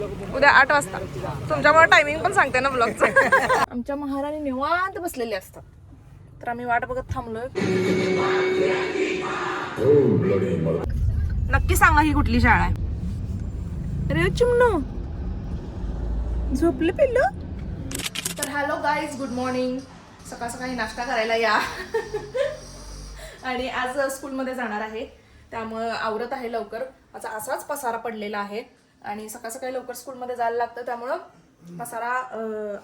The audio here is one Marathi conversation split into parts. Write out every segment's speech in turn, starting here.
उद्या 8 वाजता. तुमच्यामुळे टायमिंग पण सांगते ना ब्लॉगचं. आमच्या महाराणी निवांत बसलेले असतात, तर आम्ही वाट बघत थांबलोय. नक्की सांगा ही कुठली शाळा आहे? रे चिमणू झोपले पिल्लू. तर हॅलो गाईज, गुड मॉर्निंग. सकाळ सकाळी नाश्ता करायला या. आणि आज स्कूलमध्ये जाणार आहे, त्यामुळं आवरत आहे लवकर. माझा असाच पसारा पडलेला आहे आणि सकाळ सकाळी लवकर स्कूलमध्ये जायला लागतं, त्यामुळं पसारा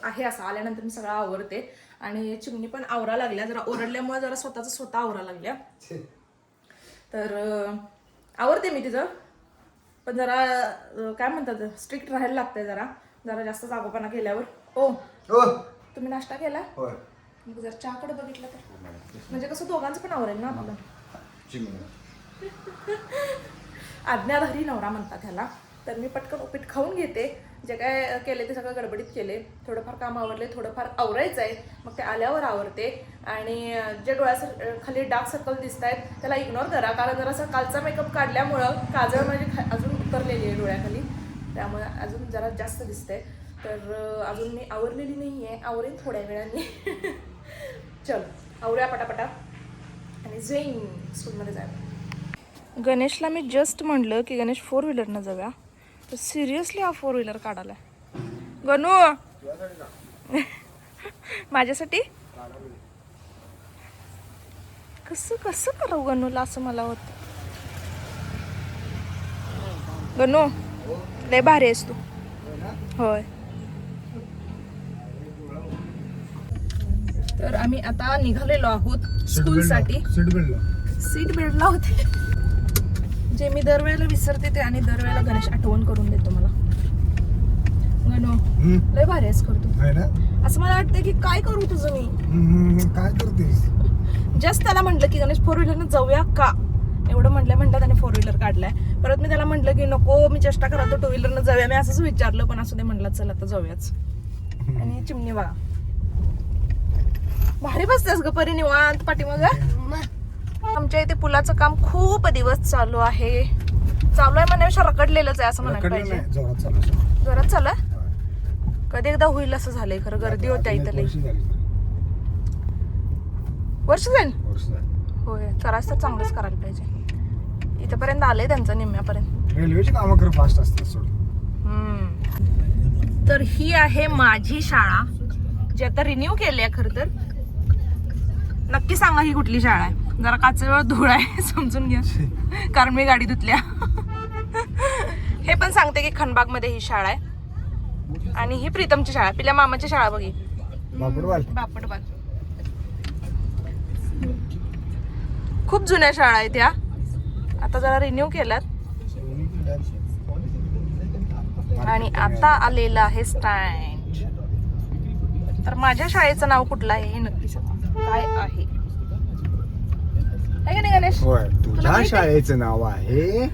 आहे असा. आल्यानंतर मी सगळं आवरते आणि चिमणी पण आवरा लागल्या. जरा ओरडल्यामुळे जरा स्वतः आवरा लागल्या. तर आवरते मी तिचं, पण जरा काय म्हणतात स्ट्रिक्ट राहायला लागतंय. जरा जास्त जागोपणा केल्यावर. ओ तुम्ही नाश्ता केला? मग जर चहाकडे बघितलं तर म्हणजे कसं दोघांचं पण आवरेल ना आपलं. आज्ञाधारी नवरा म्हणतात ह्याला. तर मी पटकन उपीट खाऊन घेते. जे काय केले ते सगळं गडबडीत केले. थोडंफार काम आवरले, थोडंफार आवरायचं आहे, मग ते आल्यावर आवरते. आणि जे डोळ्या खाली डार्क सर्कल दिसत आहेत त्याला इग्नोर करा, कारण जरा असं कालचा मेकअप काढल्यामुळं काजळ माझी अजून उतरलेली आहे डोळ्याखाली, त्यामुळे अजून जरा जास्त दिसतंय. तर अजून मी आवरलेली नाही आहे, आवरेन थोड्या वेळाने. चल आवरूया पटापटा आणि जाईन स्कूलमध्ये जायला. गणेशला मी जस्ट म्हणलं की गणेश 4 व्हीलरनं जाऊया, तर सिरियसली हा 4 व्हीलर काढायला. गणू माझ्यासाठी कसं करावं गणूला असं मला होतं. गणू लय भारी आहेस तू. होय. तर आम्ही आता निघालेलो आहोत स्कूलसाठी. सीट बेल्ट लावते, जे मी दरवेळेला विसरते ते, आणि दरवेळेला गणेश आठवण करून देतो मला. गणू लय भारी आहेस करतो असं मला वाटतं की काय करू तुझं मी. काय करतेस? जस्ट त्याला म्हटलं की गणेश 4 व्हीलरनं जाऊया का, एवढं म्हटलं त्याने 4 व्हीलर काढलाय. परत मी त्याला म्हटलं की नको मी चेष्टा करतो 2 व्हीलरनं जाऊया, मी असंच विचारलं, पण असं ते म्हटलं चल आता जाऊयाच. आणि चिमणी बघा भारी बसतेस ग परी निवांत पाठीमाग. आमच्या इथे पुलाचं काम खूप दिवस चालू आहे म्हणण्यापेक्षा रखडलेलंच आहे असं म्हणायला पाहिजे. जोरात चालू आहे. कधी एकदा होईल असं झालंय खरं. गर्दी होत्या इथं. वर्ष जाईल. होय, करायचं तर चांगलंच करायला पाहिजे. इथपर्यंत आलंय त्यांचं निम्म्यापर्यंत. रेल्वेची कामं कर फास्ट असतात. तर ही आहे माझी शाळा, जी आता रिन्यू केली आहे खरं तर. नक्की सांगा ही कुठली शाळा आहे. जरा काचेवर धूळ आहे समजून घ्या, कारण मी गाडी धुतल्या. हे पण सांगते की खनबाग मध्ये ही शाळा आहे. आणि ही प्रीतमची शाळा, पिल्या मामाची शाळा बघी, बापटबाल. खूप जुन्या शाळा आहेत या, आता जरा रिन्यू केल्यात. आणि आता आलेलं आहे स्टँड. तर माझ्या शाळेचं नाव कुठलं आहे हे नक्की सांगा. काय आहे नाही गणेश? तुझ्या शाळेचं नाव आहे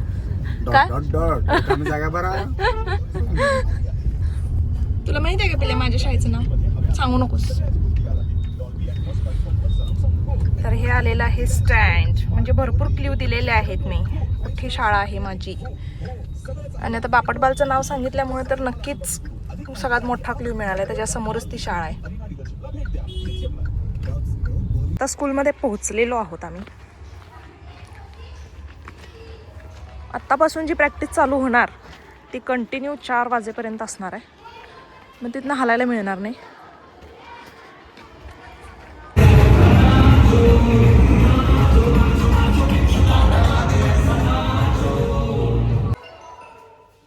जागा बरा. तुला माहिती आहे का पिल्या माझ्या शाळेचं नाव? सांगू नकोस. तर हे आलेलं आहे स्टँड, म्हणजे भरपूर क्ल्यू दिलेले आहेत मी कुठली शाळा आहे माझी. आणि आता बापटबालचं नाव सांगितल्यामुळे तर नक्कीच सगळ्यात मोठा क्ल्यू मिळाला. त्याच्यासमोरच ती शाळा आहे. आता स्कूलमध्ये पोहोचलेलो आहोत आम्ही. आत्तापासून जी प्रॅक्टिस चालू होणार ती कंटिन्यू 4 वाजेपर्यंत असणार आहे. मग तिथनं हलायला मिळणार नाही.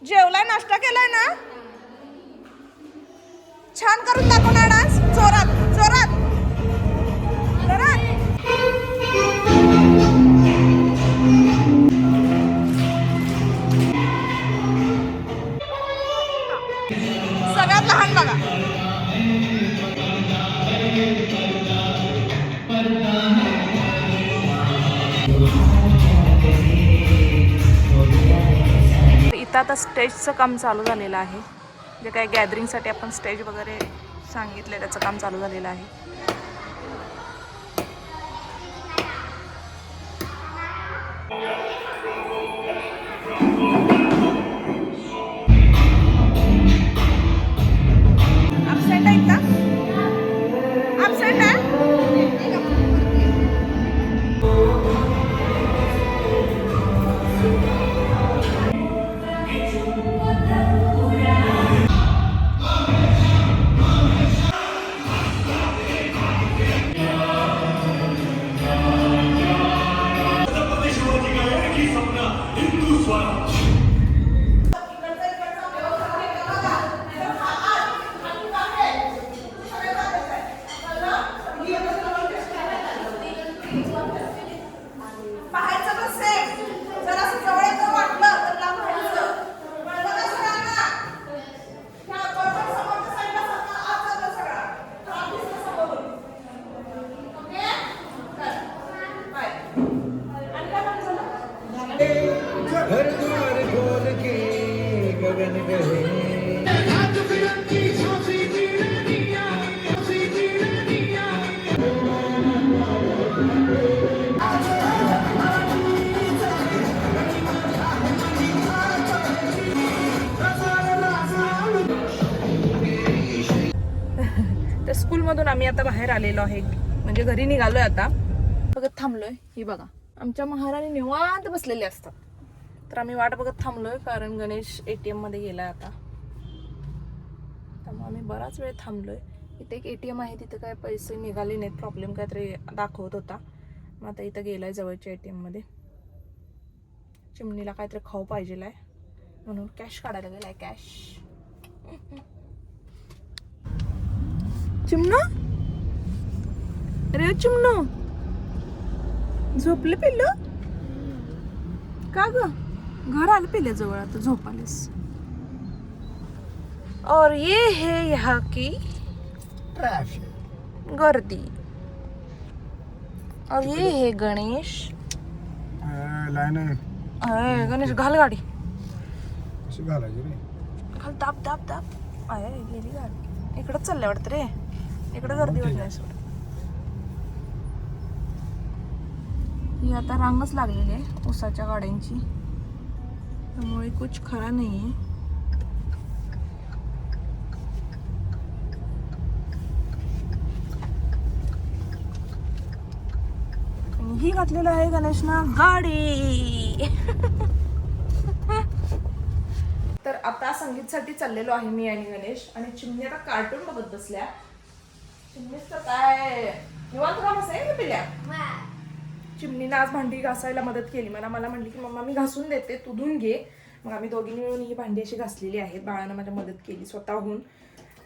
जेवलाय, नाश्ता केलाय ना? छान करून दाखव ना डान्स. जोरात जोरात जोरात. सगळ्यात लहान बघा. इथं आता स्टेजचं काम चालू झालेलं आहे. जे काही गॅदरिंगसाठी आपण स्टेज वगैरे सांगितले त्याचं काम चालू झालेलं आहे. स्कूलमधून आम्ही आता बाहेर आलेलो आहे, म्हणजे घरी निघालोय आता. बघत थांबलोय. ही बघा आमच्या महाराणी निवांत बसलेले असतात, तर आम्ही वाट बघत थांबलोय कारण गणेश ATM मध्ये गेलाय आता. त्यामुळे आम्ही बराच वेळ थांबलोय. इथे एक ATM आहे, तिथे काय पैसे निघाले नाहीत, प्रॉब्लेम काहीतरी दाखवत होता. मग आता इथं गेलाय जवळच्या ATM मध्ये. चिमणीला काहीतरी खाऊ पाहिजे आहे म्हणून कॅश काढायला गेलाय. कॅश. चिमणू, अरे चिमणू झोपले पिल्लू का ग? घर आलं पिल्ल्या जवळ, आता झोपालेस. और ये है यहाँ की ट्रॅफिक गर्दी. और ये है गणेश. लाईन अय गणेश घाल गाडी, कशी घालायची रे? घाल. दाब दाब दाब. अय गेली गाडी. इकडंच चाललंय वाटतं रे, इकडं गर्दी होत नाही सोड. ही आता रांगच लागलेली आहे ऊसाच्या गाड्यांची, त्यामुळे कुछ खरा नाहीये. ही घातलेलं आहे गणेशनं गाडी. तर आता संगीतसाठी चाललेलो आहे मी आणि गणेश, आणि चिमणी आता कार्टून बघत बसल्या. चिमणीच तर काय निवांत काम असेल पिल्या. चिमणीने आज भांडी घासायला मदत केली मला. म्हणली की मम्मा मी घासून देते, तू धुवून घे. मग आम्ही दोघींनी मिळून ही भांडी अशी घासलेली आहेत. बाळानं माझ्या मदत केली स्वतःहून.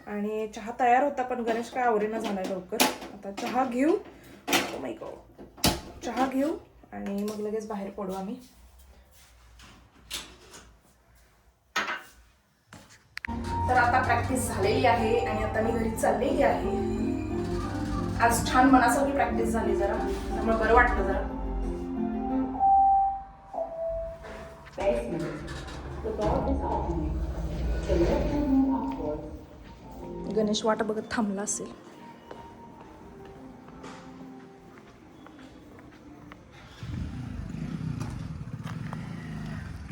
आणि चहा तयार होता पण गणेश काय आवरेना झालाय लवकर. आता चहा घेऊ. Oh my God. चहा घेऊ आणि मग लगेच बाहेर पडू आम्ही. तर आता प्रॅक्टिस झालेली आहे आणि आता मी घरी चाललेली आहे. आज छान मनासारखी प्रॅक्टिस झाली जरा, त्यामुळे बरं वाटतं जरा. गणेश वाट बघत थांबला असेल.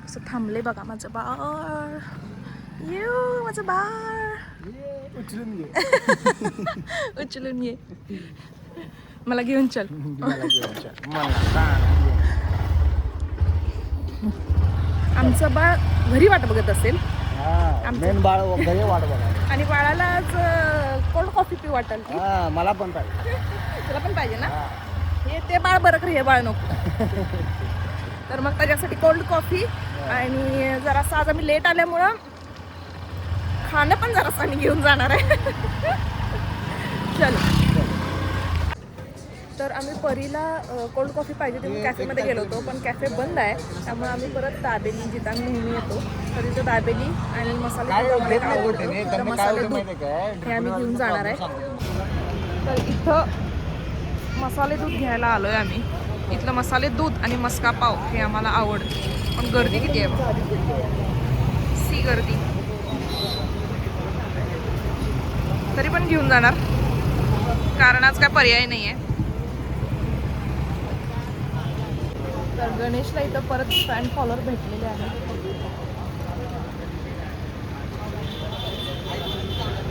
असं थांबले बघा माझं बाळ. येऊ माझं बाळ. उचलून घे. उचलून ये. मला घेऊन चल. आमचं बाळ घरी वाट बघत असेल. मेन बाळ घरी वाट बघा. आणि बाळाला आज कोल्ड कॉफी पिऊ वाटेल. मला पण पाहिजे. तुला पण पाहिजे ना. हे ते बाळ बरं खरं, हे बाळ नको. तर मग त्याच्यासाठी कोल्ड कॉफी. आणि जरासं आज आम्ही लेट आल्यामुळं खाणं पण जरासं आम्ही घेऊन जाणार आहे. चलो. तर आम्ही परीला कोल्ड कॉफी पाहिजे म्हणून कॅफेमध्ये गेलो होतो, पण कॅफे बंद आहे. त्यामुळे आम्ही परत दाबेली, जिथं आम्ही नेहमी येतो तर तिथं दाबेली आणि मसाले दूध हे आम्ही घेऊन जाणार आहे. तर इथं मसाले दूध घ्यायला आलोय आम्ही. इथलं मसाले दूध आणि मस्का पाव हे आम्हाला आवडतं, पण गर्दी किती आहे. सी गर्दी. तरी पण घेऊन जाणार कारण आज काय पर्याय नाही आहे. तर गणेशला इथं परत फॅन फॉलोअर भेटलेले आहे.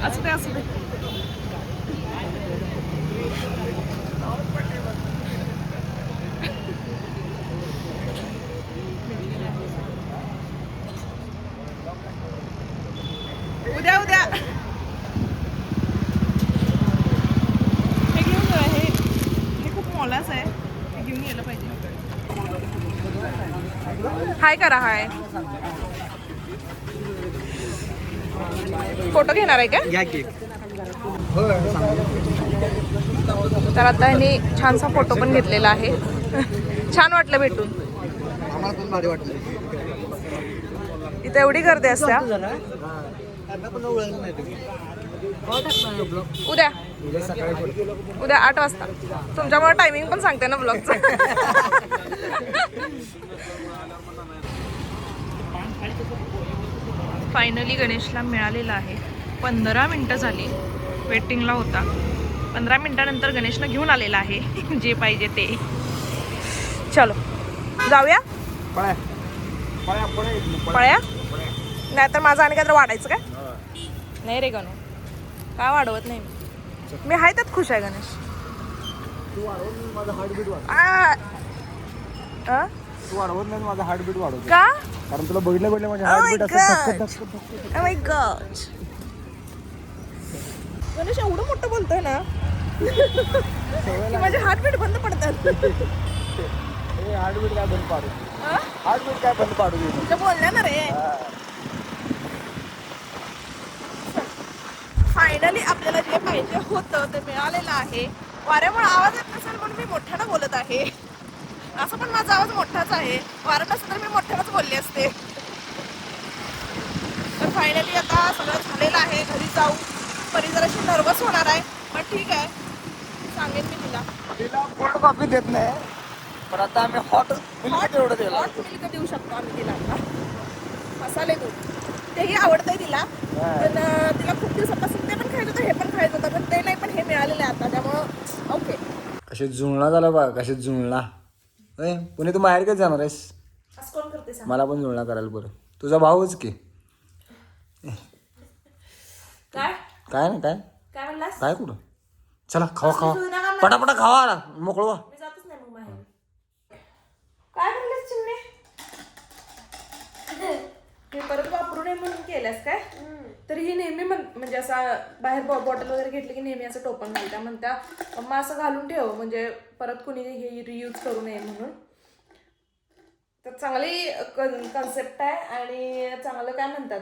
असू दे असू दे. उद्या उद्या हे घेऊन जा. हे खूप मोलाचं आहे, हे घेऊन गेलं पाहिजे. हाय करा. हाय. फोटो घेणार आहे का? तर आता ह्यांनी छानसा फोटो पण घेतलेला आहे. छान वाटलं भेटून. इथे एवढी गर्दी असते. उद्या 8 वाजता. तुमच्यामुळे टायमिंग पण सांगते ना ब्लॉगचं. फायनली गणेशला मिळालेला आहे. 15 मिनटं झाली, वेटिंगला होता. 15 मिनटानंतर गणेशनं घेऊन आलेला आहे जे पाहिजे ते. चलो जाऊया. पळ्या नाही तर माझं आणि काहीतरी वाढायचं काय? नाही रे गणू, काय वाढवत नाही मी. मी आहे त्यात खुश आहे गणेश. तू वाढवून माझं हार्टबीट वाढव. तू वाढवत नाही माझं हार्टबीट वाढवतो. का? कारण तुला बघितलं माझं Oh my हार्टबीट God. असं Oh my God. गणेश एवढं मोठं बोलतोय ना की माझे हार्टबीट बंद पडतात. हार्टबीट काय बंद पाडू. हार्टबीट काय बंद पाडू दे. तुझ्या बोलल्या ना रे. फायनली आपल्याला जे पाहिजे होतं ते मिळालेलं आहे. वाऱ्यामुळे आवाज येत नसेल म्हणून मी मोठ्यानं बोलत आहे. असं पण माझा आवाज मोठाच आहे. वारं नसतं तर मी मोठ्यानंच बोलले असते. तर फायनली आता सगळं झालेलं आहे. घरी जाऊ. परी जराशी नर्वस होणार आहे पण ठीक आहे, सांगेन मी तिला. तिला कोल्ड कॉफी देत नाही पण आता आम्ही हॉट मिल्क तेवढं दिलं. हॉट मिल्क देऊ शकतो आम्ही तिला आता. मसाले दूध तेही आवडतंय तिला. पण तिला खूप दिवसापासून ते पण खायचं होतं, हे पण खायचं होतं, पण ते नाही. पण हे मिळालेलं आहे आता, त्यामुळं ओके. कशी जुळणा झाला बा. कशी जुळणा. पुणे तू बाहेर कधी जाणार आहेस? असं कोण करते सांग. मला पण जुळणा करायला बरं. तुझा भाऊच की. काय काय नाही काय काय म्हणलास? काय कुठं. चला खावा जुळणा खावा करणार? पटापटा खावा मोकळवा. मी जातच नाही मग बाहेर. काय म्हणलेस चिमणे? मी परत वापरू नये म्हणून केल्यास काय? तर ही नेहमी म्हणजे असा बाहेर बॉटल वगैरे घेतली की नेहमी असं टोपण घालत्या. म्हणत्या मग असं घालून ठेव म्हणजे परत कुणी हे रियूज करू नये म्हणून. तर चांगली कन्सेप्ट आहे आणि चांगलं काय म्हणतात,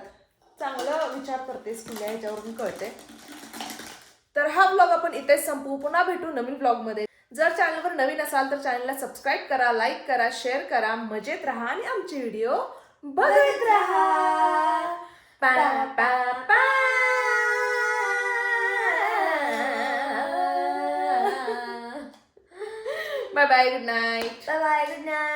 चांगलं विचार करतेस तुला, ह्याच्यावरून कळते. तर हा व्लॉग आपण इथेच संपवू. पुन्हा भेटू नवीन व्लॉगमध्ये. जर चॅनलवर नवीन असाल तर चॅनलला सबस्क्राईब करा, लाईक करा, शेअर करा, मजेत राहा आणि आमचे व्हिडिओ बघत राहा. पा पा पा. Bye bye, good night. Bye bye, good night.